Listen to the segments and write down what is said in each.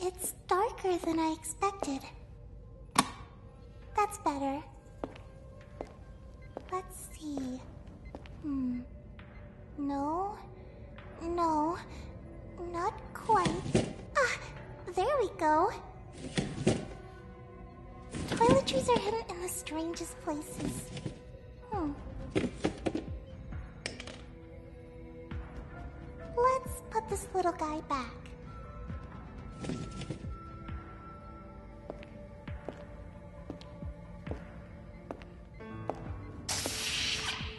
It's darker than I expected. That's better. Let's see. No, not quite. Ah, there we go. Toiletries are hidden in the strangest places. Let's put this little guy back.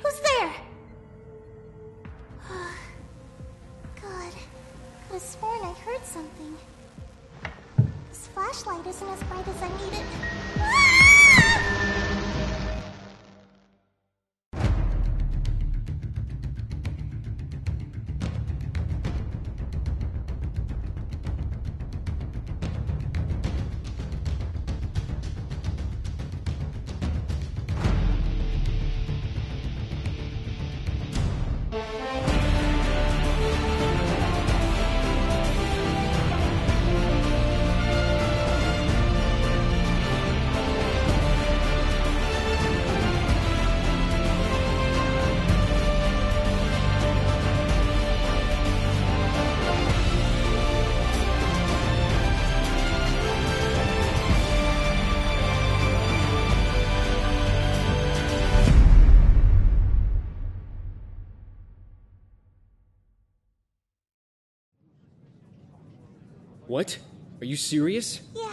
Who's there? God, could have sworn I heard something. This flashlight isn't as bright as I need it. What? Are you serious? Yeah,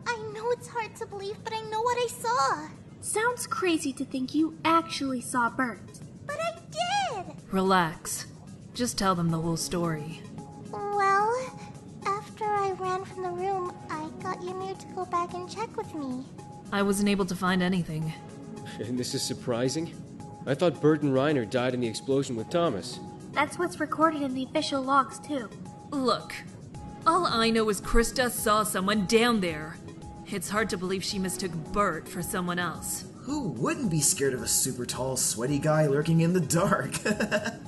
I know it's hard to believe, but I know what I saw. Sounds crazy to think you actually saw Bert. But I did! Relax. Just tell them the whole story. Well, after I ran from the room, I got Ymir to go back and check with me. I wasn't able to find anything. And this is surprising? I thought Bert and Reiner died in the explosion with Thomas. That's what's recorded in the official logs, too. Look, all I know is Krista saw someone down there. It's hard to believe she mistook Bert for someone else. Who wouldn't be scared of a super tall, sweaty guy lurking in the dark?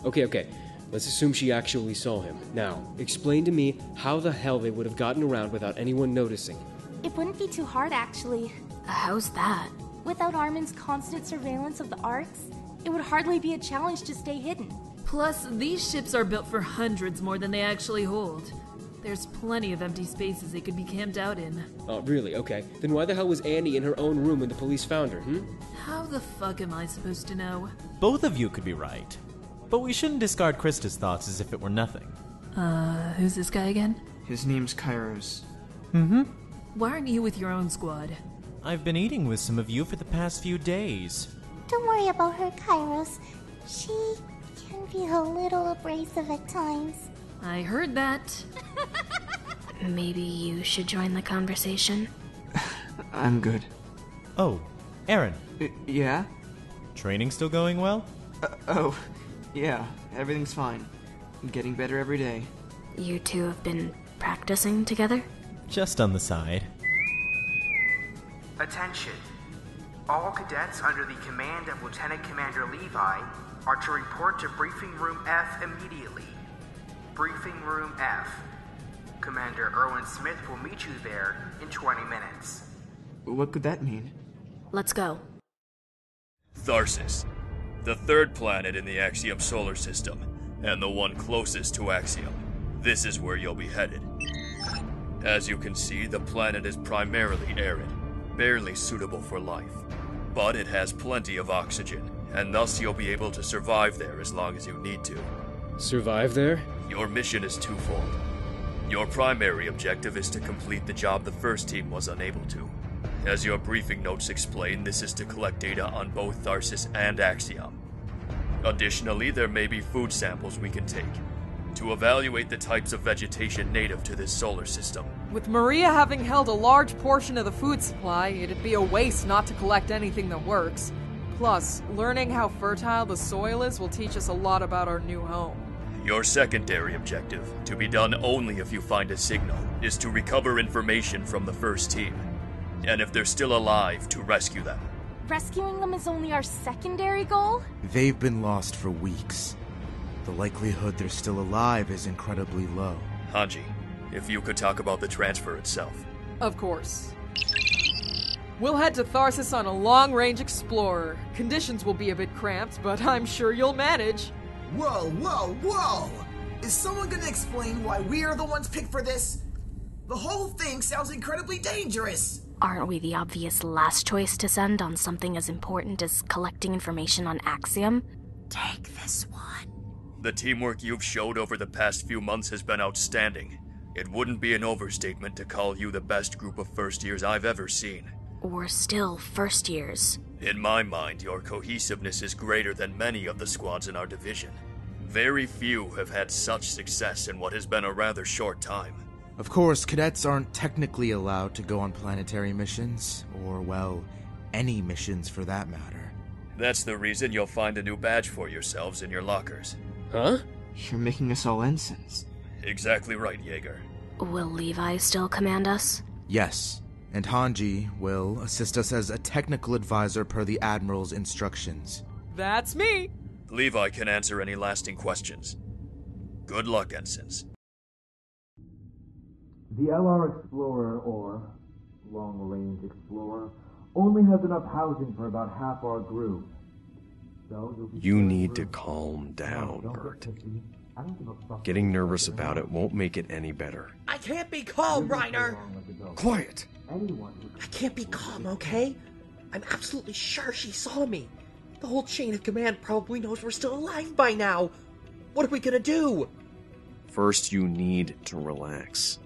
Okay. Let's assume she actually saw him. Now, explain to me how the hell they would have gotten around without anyone noticing. It wouldn't be too hard, actually. How's that? Without A.R.M.I.N's constant surveillance of the arcs, it would hardly be a challenge to stay hidden. Plus, these ships are built for hundreds more than they actually hold. There's plenty of empty spaces they could be camped out in. Oh, really? Okay. Then why the hell was Annie in her own room when the police found her, How the fuck am I supposed to know? Both of you could be right. But we shouldn't discard Krista's thoughts as if it were nothing. Who's this guy again? His name's Kyros. Why aren't you with your own squad? I've been eating with some of you for the past few days. Don't worry about her, Kyros. She can be a little abrasive at times. I heard that. Maybe you should join the conversation. I'm good. Oh, A.R.M.I.N. Yeah? Training still going well? Yeah, everything's fine. I'm getting better every day. You two have been practicing together? Just on the side. Attention. All cadets under the command of Lieutenant Commander Levi are to report to Briefing Room F immediately. Briefing Room F. Commander Erwin Smith will meet you there in 20 minutes. What could that mean? Let's go. Tharsis, the third planet in the Axiom solar system, and the one closest to Axiom. This is where you'll be headed. As you can see, the planet is primarily arid, barely suitable for life. But it has plenty of oxygen, and thus you'll be able to survive there as long as you need to. Survive there? Your mission is twofold. Your primary objective is to complete the job the first team was unable to. As your briefing notes explain, this is to collect data on both Tharsis and Axiom. Additionally, there may be food samples we can take to evaluate the types of vegetation native to this solar system. With Maria having held a large portion of the food supply, it'd be a waste not to collect anything that works. Plus, learning how fertile the soil is will teach us a lot about our new home. Your secondary objective, to be done only if you find a signal, is to recover information from the first team. And if they're still alive, to rescue them. Rescuing them is only our secondary goal? They've been lost for weeks. The likelihood they're still alive is incredibly low. Hanji, if you could talk about the transfer itself. Of course. We'll head to Tharsis on a long-range explorer. Conditions will be a bit cramped, but I'm sure you'll manage. Whoa, whoa, whoa! Is someone gonna explain why we are the ones picked for this? The whole thing sounds incredibly dangerous! Aren't we the obvious last choice to send on something as important as collecting information on Axiom? Take this one. The teamwork you've showed over the past few months has been outstanding. It wouldn't be an overstatement to call you the best group of first years I've ever seen. We're still first years. In my mind, your cohesiveness is greater than many of the squads in our division. Very few have had such success in what has been a rather short time. Of course, cadets aren't technically allowed to go on planetary missions, or, well, any missions for that matter. That's the reason you'll find a new badge for yourselves in your lockers. Huh? You're making us all ensigns. Exactly right, Jaeger. Will Levi still command us? Yes, and Hanji will assist us as a technical advisor per the Admiral's instructions. That's me! Levi can answer any lasting questions. Good luck, ensigns. The LR Explorer, or Long Range Explorer, only has enough housing for about half our group. So you need to calm down, Bert. Getting nervous about it won't make it any better. I can't be calm, Reiner! Quiet! I can't be calm, okay? I'm absolutely sure she saw me. The whole chain of command probably knows we're still alive by now. What are we gonna do? First, you need to relax.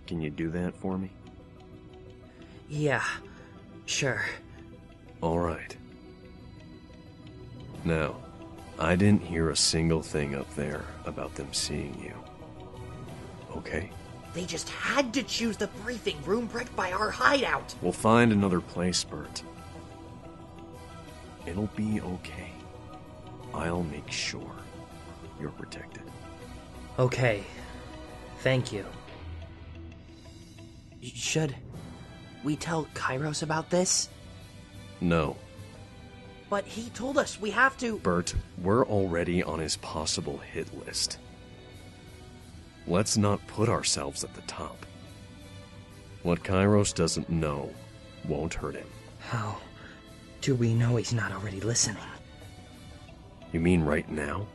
Can you do that for me? Yeah, sure. All right. Now, I didn't hear a single thing up there about them seeing you. Okay? They just had to choose the briefing room right by our hideout. We'll find another place, Bert. It'll be okay. I'll make sure you're protected. Okay. Thank you. Should we tell Kyros about this? No. But he told us we have to... Bert, we're already on his possible hit list. Let's not put ourselves at the top. What Kyros doesn't know won't hurt him. How do we know he's not already listening? You mean right now?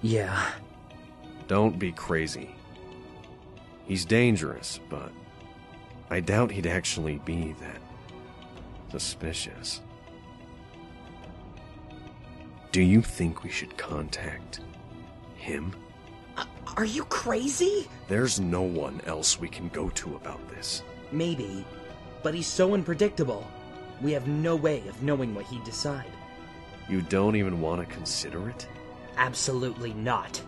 Yeah. Don't be crazy. He's dangerous, but I doubt he'd actually be that suspicious. Do you think we should contact him? Are you crazy? There's no one else we can go to about this. Maybe, but he's so unpredictable. We have no way of knowing what he'd decide. You don't even want to consider it? Absolutely not.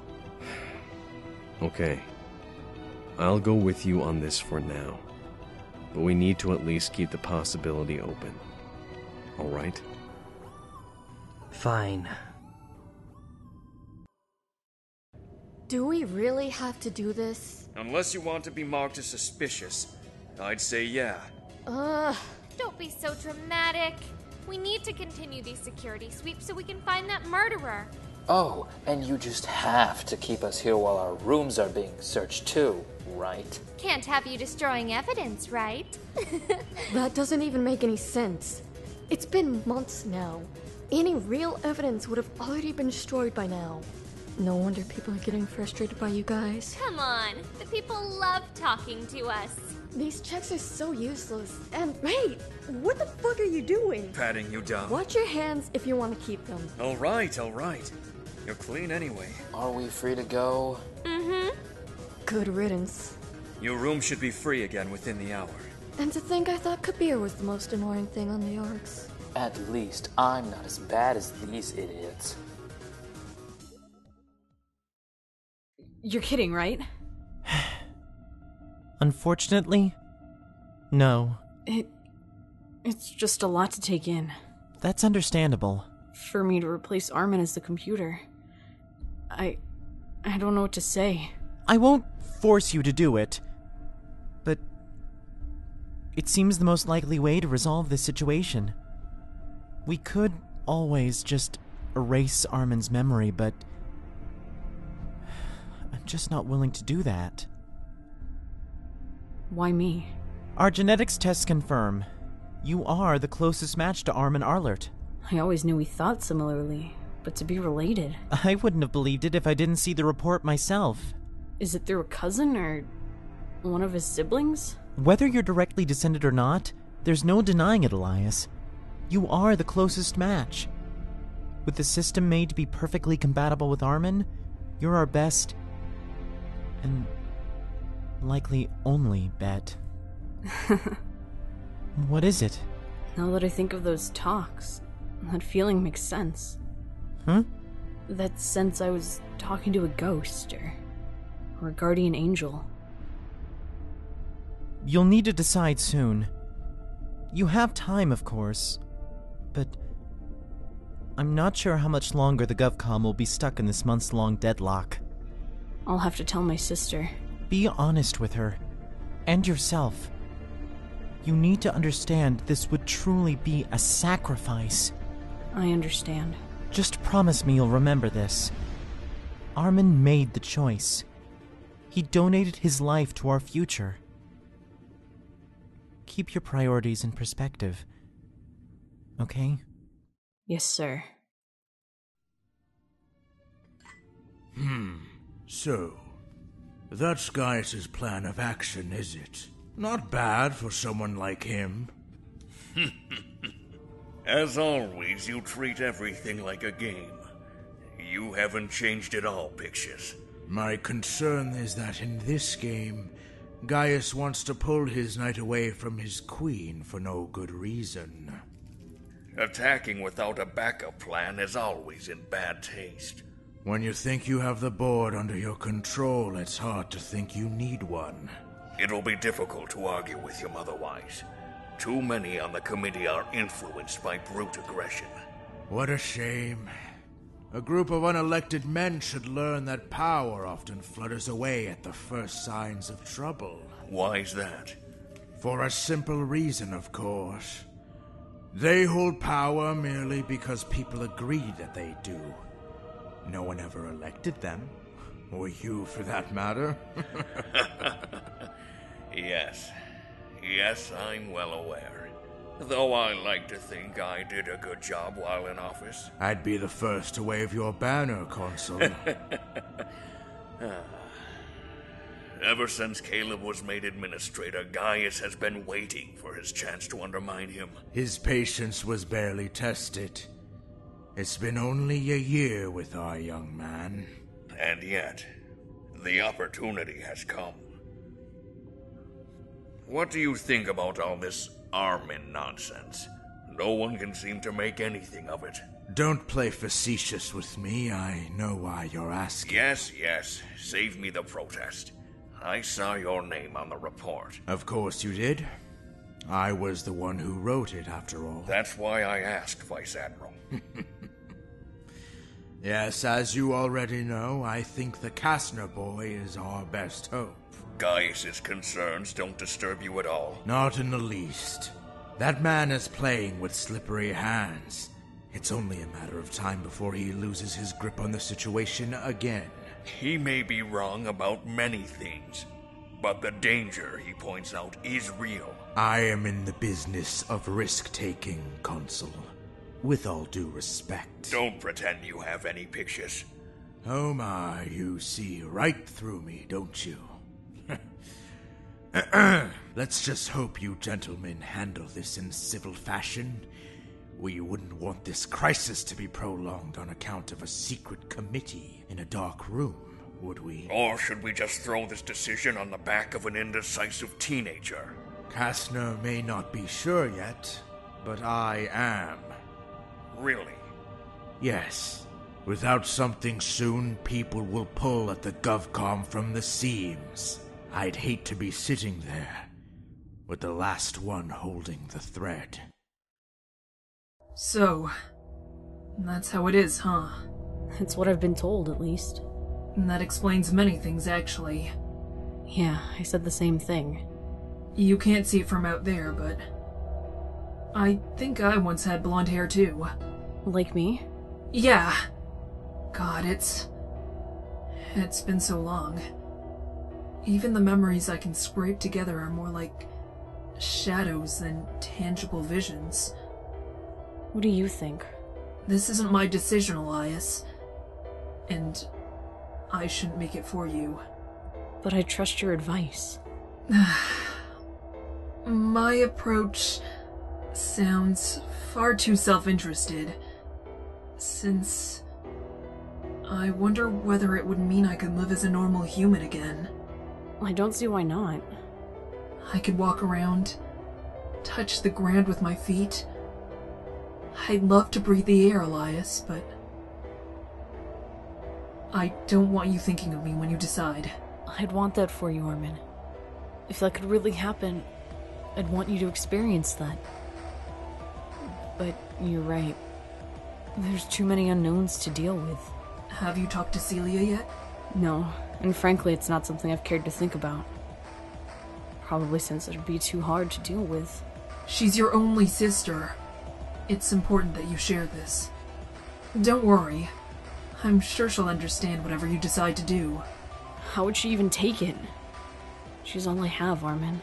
Okay. I'll go with you on this for now. But we need to at least keep the possibility open. All right? Fine. Do we really have to do this? Unless you want to be marked as suspicious, I'd say yeah. Don't be so dramatic. We need to continue these security sweeps so we can find that murderer. Oh, and you just have to keep us here while our rooms are being searched too, right? Can't have you destroying evidence, right? That doesn't even make any sense. It's been months now. Any real evidence would have already been destroyed by now. No wonder people are getting frustrated by you guys. Come on, the people love talking to us. These checks are so useless. And wait, what the fuck are you doing? Patting you down. Watch your hands if you want to keep them. All right, all right. You're clean anyway. Are we free to go? Mm-hmm. Good riddance. Your room should be free again within the hour. And to think I thought Kabir was the most annoying thing on the Arcs. At least I'm not as bad as these idiots. You're kidding, right? Unfortunately, no. It's just a lot to take in. That's understandable. For me to replace A.R.M.I.N as the computer. I don't know what to say. I won't force you to do it, but it seems the most likely way to resolve this situation. We could always just erase A.R.M.I.N's memory, but I'm just not willing to do that. Why me? Our genetics tests confirm you are the closest match to A.R.M.I.N. Arlert. I always knew we thought similarly, but to be related... I wouldn't have believed it if I didn't see the report myself. Is it through a cousin or one of his siblings? Whether you're directly descended or not, there's no denying it, Elias. You are the closest match. With the system made to be perfectly compatible with A.R.M.I.N., you're our best and likely only bet. What is it? Now that I think of those talks, that feeling makes sense. Huh? That sense I was talking to a ghost or a guardian angel. You'll need to decide soon. You have time, of course, but I'm not sure how much longer the GovCom will be stuck in this months-long deadlock. I'll have to tell my sister. Be honest with her. And yourself. You need to understand this would truly be a sacrifice. I understand. Just promise me you'll remember this. A.R.M.I.N. made the choice. He donated his life to our future. Keep your priorities in perspective. Okay? Yes, sir. So, that's Gaius' plan of action, is it? Not bad for someone like him. As always, you treat everything like a game. You haven't changed at all, Pictius. My concern is that in this game, Gaius wants to pull his knight away from his queen for no good reason. Attacking without a backup plan is always in bad taste. When you think you have the board under your control, it's hard to think you need one. It'll be difficult to argue with him otherwise. Too many on the committee are influenced by brute aggression. What a shame. A group of unelected men should learn that power often flutters away at the first signs of trouble. Why's that? For a simple reason, of course. They hold power merely because people agree that they do. No one ever elected them. Or you, for that matter. Yes, I'm well aware. Though I like to think I did a good job while in office. I'd be the first to wave your banner, Consul. Ever since Caleb was made administrator, Gaius has been waiting for his chance to undermine him. His patience was barely tested. It's been only a year with our young man. And yet, the opportunity has come. What do you think about all this A.R.M.I.N. nonsense? No one can seem to make anything of it. Don't play facetious with me. I know why you're asking. Yes. Save me the protest. I saw your name on the report. Of course you did. I was the one who wrote it, after all. That's why I asked, Vice Admiral. Yes, as you already know, I think the Kastner boy is our best hope. Gaius's concerns don't disturb you at all? Not in the least. That man is playing with slippery hands. It's only a matter of time before he loses his grip on the situation again. He may be wrong about many things, but the danger he points out is real. I am in the business of risk-taking, Consul. With all due respect. Don't pretend you have any pictures. Oh my, you see right through me, don't you? Let's just hope you gentlemen handle this in civil fashion. We wouldn't want this crisis to be prolonged on account of a secret committee in a dark room, would we? Or should we just throw this decision on the back of an indecisive teenager? Kastner may not be sure yet, but I am. Really? Yes. Without something soon, people will pull at the GovCom from the seams. I'd hate to be sitting there, with the last one holding the thread. So, that's how it is, huh? It's what I've been told, at least. And that explains many things, actually. Yeah, I said the same thing. You can't see it from out there, but I think I once had blonde hair, too. Like me? Yeah. God, it's It's been so long. Even the memories I can scrape together are more like shadows than tangible visions. What do you think? This isn't my decision, Elias. And I shouldn't make it for you. But I trust your advice. My approach sounds far too self-interested, since I wonder whether it would mean I could live as a normal human again. I don't see why not. I could walk around, touch the ground with my feet. I'd love to breathe the air, Elias, but I don't want you thinking of me when you decide. I'd want that for you, A.R.M.I.N. If that could really happen, I'd want you to experience that. But you're right. There's too many unknowns to deal with. Have you talked to Celia yet? No, and frankly, it's not something I've cared to think about. Probably since it'd be too hard to deal with. She's your only sister. It's important that you share this. Don't worry. I'm sure she'll understand whatever you decide to do. How would she even take it? She's all I have, A.R.M.I.N.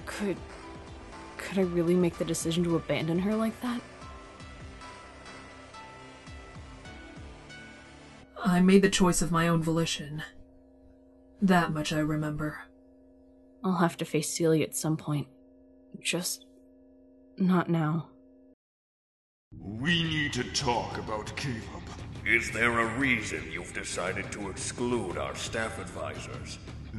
Could I really make the decision to abandon her like that? I made the choice of my own volition. That much I remember. I'll have to face Celia at some point. Just not now. We need to talk about Caleb. Is there a reason you've decided to exclude our staff advisors?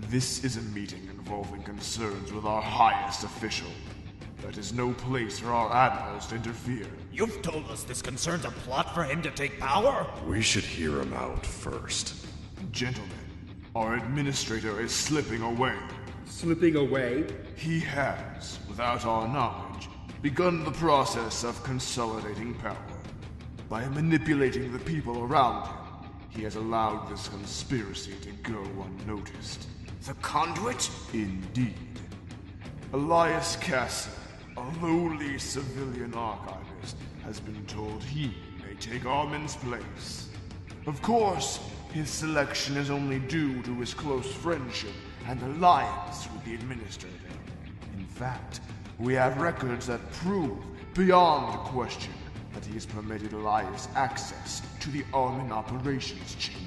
This is a meeting involving concerns with our highest official. That is no place for our admirals to interfere. You've told us this concerns a plot for him to take power? We should hear him out first. Gentlemen, our administrator is slipping away. Slipping away? He has, without our knowledge, begun the process of consolidating power. By manipulating the people around him, he has allowed this conspiracy to go unnoticed. The conduit? Indeed. Elias Castle, a lowly civilian archivist, has been told he may take A.R.M.I.N's place. Of course, his selection is only due to his close friendship and alliance with the administrator. In fact, we have records that prove, beyond question, that he has permitted Elias access to the A.R.M.I.N operations chamber.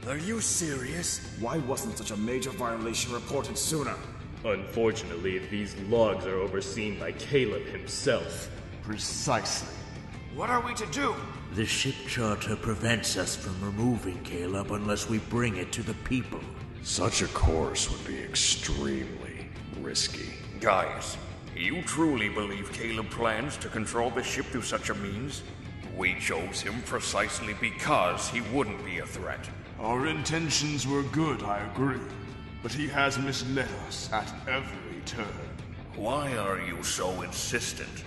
Are you serious? Why wasn't such a major violation reported sooner? Unfortunately, these logs are overseen by Caleb himself. Precisely. What are we to do? The ship charter prevents us from removing Caleb unless we bring it to the people. Such a course would be extremely risky. Guys, you truly believe Caleb plans to control the ship through such a means? We chose him precisely because he wouldn't be a threat. Our intentions were good, I agree. But he has misled us at every turn. Why are you so insistent?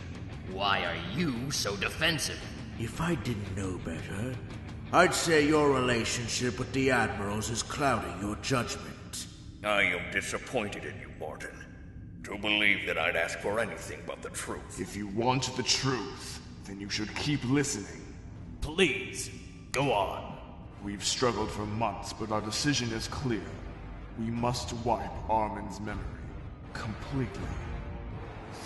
Why are you so defensive? If I didn't know better, I'd say your relationship with the Admirals is clouding your judgment. I am disappointed in you, Morton. To believe that I'd ask for anything but the truth. If you want the truth, then you should keep listening. Please, go on. We've struggled for months, but our decision is clear. We must wipe A.R.M.I.N's memory. Completely.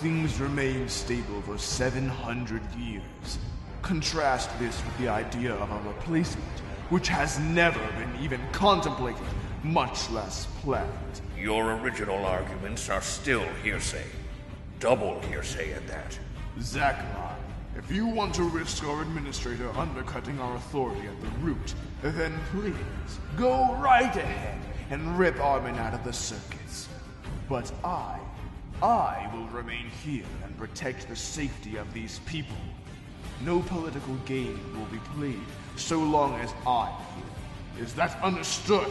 Things remained stable for 700 years. Contrast this with the idea of a replacement, which has never been even contemplated, much less planned. Your original arguments are still hearsay. Double hearsay at that. Zachman, if you want to risk our administrator undercutting our authority at the root, then please, go right ahead and rip A.R.M.I.N out of the circuits. But I will remain here and protect the safety of these people. No political game will be played so long as I'm here. Is that understood?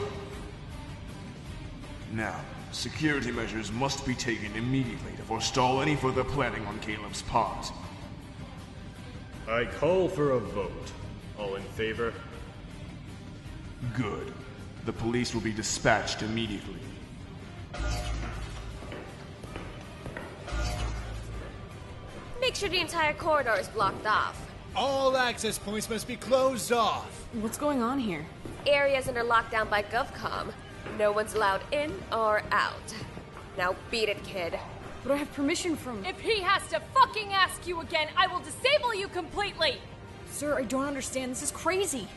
Now, security measures must be taken immediately to forestall any further planning on Caleb's part. I call for a vote. All in favor? Good. The police will be dispatched immediately. Make sure the entire corridor is blocked off. All access points must be closed off. What's going on here? area's under lockdown by GovCom. No one's allowed in or out. Now beat it, kid. But I have permission from... If he has to fucking ask you again, I will disable you completely! Sir, I don't understand. This is crazy.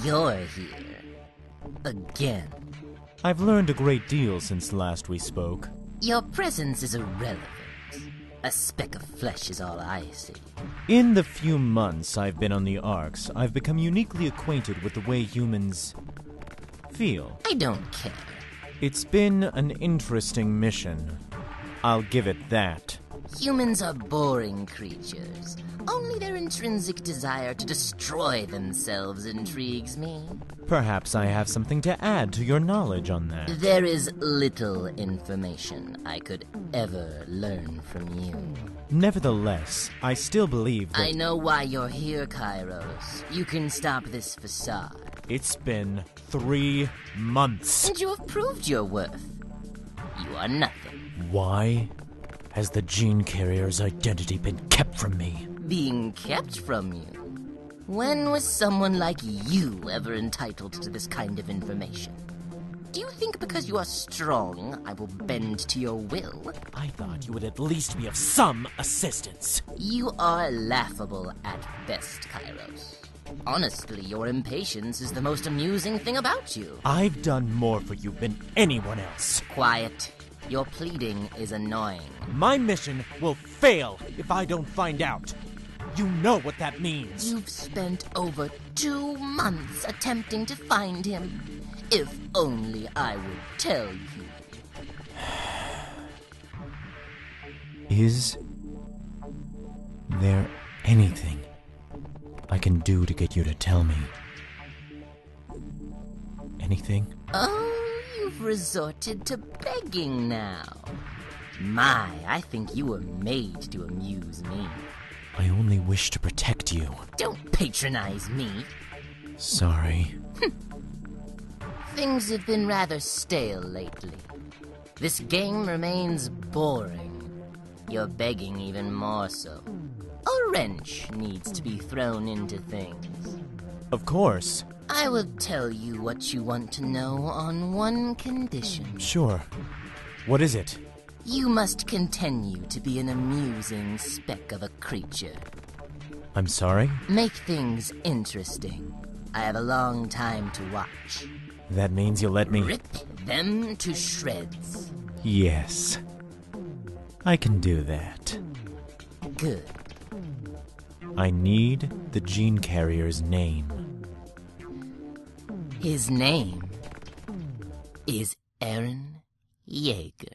You're here. Again. I've learned a great deal since last we spoke. Your presence is irrelevant. A speck of flesh is all I see. In the few months I've been on the Arks, I've become uniquely acquainted with the way humans feel. I don't care. It's been an interesting mission. I'll give it that. Humans are boring creatures. Only their intrinsic desire to destroy themselves intrigues me. Perhaps I have something to add to your knowledge on that. There is little information I could ever learn from you. Nevertheless, I still believe that... I know why you're here, Kyros. You can stop this facade. It's been 3 months. And you have proved your worth. You are nothing. Why has the gene carrier's identity been kept from me? Being kept from you? When was someone like you ever entitled to this kind of information? Do you think because you are strong, I will bend to your will? I thought you would at least be of some assistance. You are laughable at best, Kyros. Honestly, your impatience is the most amusing thing about you. I've done more for you than anyone else. Quiet. Your pleading is annoying. My mission will fail if I don't find out. You know what that means. You've spent over 2 months attempting to find him. If only I would tell you. Is there anything I can do to get you to tell me? Anything? Oh, you've resorted to begging now. My, I think you were made to amuse me. I only wish to protect you. Don't patronize me. Sorry. Things have been rather stale lately. This game remains boring. You're begging even more so. A wrench needs to be thrown into things. Of course. I will tell you what you want to know on one condition. Sure. What is it? You must continue to be an amusing speck of a creature. I'm sorry? Make things interesting. I have a long time to watch. That means you'll let me... Rip them to shreds. Yes. I can do that. Good. I need the gene carrier's name. His name is A.R.M.I.N. Yeager.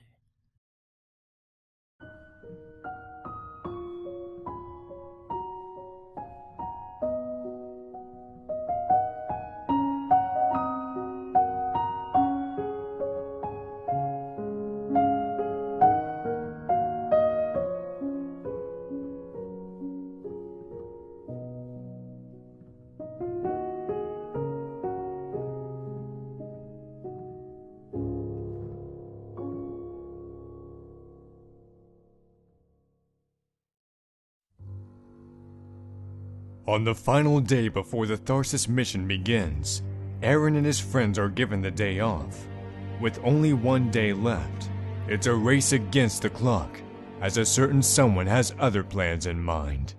On the final day before the Tharsis mission begins, Aaron and his friends are given the day off. With only 1 day left, it's a race against the clock, as a certain someone has other plans in mind.